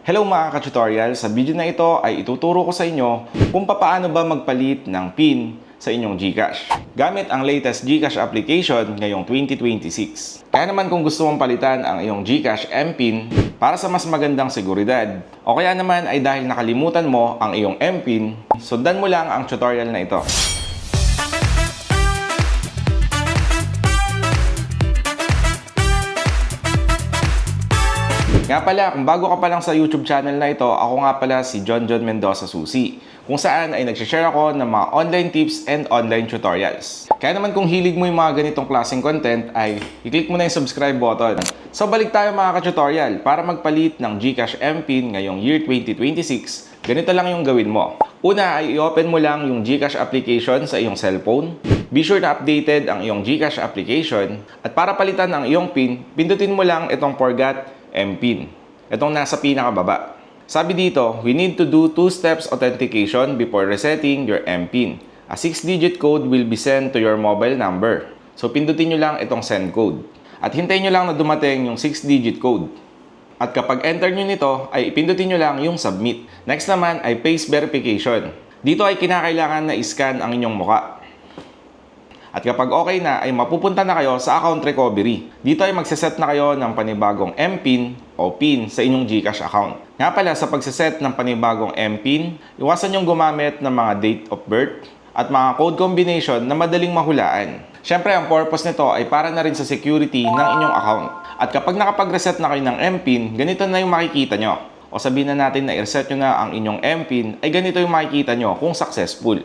Hello mga ka-tutorial! Sa video na ito ay ituturo ko sa inyo kung paano ba magpalit ng PIN sa inyong GCash gamit ang latest GCash application ngayong 2026. Kaya naman kung gusto mong palitan ang iyong GCash MPIN para sa mas magandang seguridad o kaya naman ay dahil nakalimutan mo ang iyong MPIN, sundan mo lang ang tutorial na ito. Nga pala, kung bago ka pa lang sa YouTube channel na ito, ako nga pala si John Mendoza Susi, kung saan ay nagsishare ako ng mga online tips and online tutorials. Kaya naman kung hilig mo yung mga ganitong klaseng content, ay i-click mo na yung subscribe button. So balik tayo mga ka-tutorial, para magpalit ng GCash MPIN ngayong year 2026, ganito lang yung gawin mo. Una ay i-open mo lang yung GCash application sa iyong cellphone. Be sure na updated ang iyong GCash application. At para palitan ang iyong PIN, pindutin mo lang itong forgot MPIN. Itong nasa pinakababa. Sabi dito, we need to do 2 steps authentication before resetting your MPIN. A 6-digit code will be sent to your mobile number. So pindutin nyo lang itong send code. At hintayin nyo lang na dumating yung 6-digit code. At kapag enter nyo nito, ay pindutin nyo lang yung submit. Next naman ay face verification. Dito ay kinakailangan na i-scan ang inyong muka. At kapag okay na, ay mapupunta na kayo sa account recovery. Dito ay magsaset na kayo ng panibagong MPIN o PIN sa inyong GCash account. Nga pala, sa pagsaset ng panibagong MPIN, iwasan yung gumamit ng mga date of birth at mga code combination na madaling mahulaan. Siyempre, ang purpose nito ay para na rin sa security ng inyong account. At kapag nakapag-reset na kayo ng MPIN, ganito na yung makikita nyo. O sabihin na natin na i-reset nyo na ang inyong MPIN, ay ganito yung makikita nyo kung successful.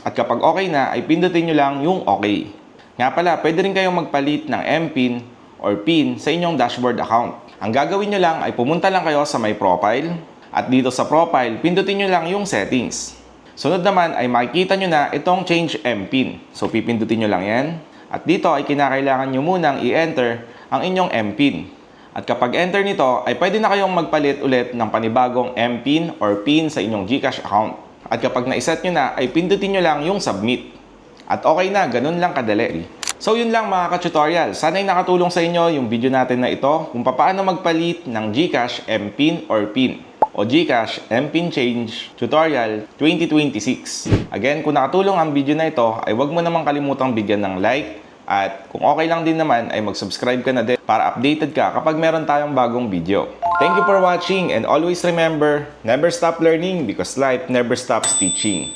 At kapag okay na, ay pindutin nyo lang yung okay. Nga pala, pwede rin kayong magpalit ng MPIN or PIN sa inyong dashboard account. Ang gagawin nyo lang ay pumunta lang kayo sa My Profile. At dito sa Profile, pindutin nyo lang yung Settings. Sunod naman ay makikita nyo na itong Change MPIN. So pipindutin nyo lang yan. At dito ay kinakailangan nyo munang i-enter ang inyong MPIN. At kapag enter nito, ay pwede na kayong magpalit ulit ng panibagong MPIN or PIN sa inyong GCash account. At kapag na-set nyo na, ay pindutin nyo lang yung submit. At okay na, ganun lang kadali. So yun lang mga ka-tutorial. Sana'y nakatulong sa inyo yung video natin na ito kung paano magpalit ng GCash MPIN or PIN o GCash MPIN Change Tutorial 2026. Again, kung nakatulong ang video na ito, ay huwag mo namang kalimutang bigyan ng like. At kung okay lang din naman, ay mag-subscribe ka na din para updated ka kapag meron tayong bagong video. Thank you for watching and always remember, never stop learning because life never stops teaching.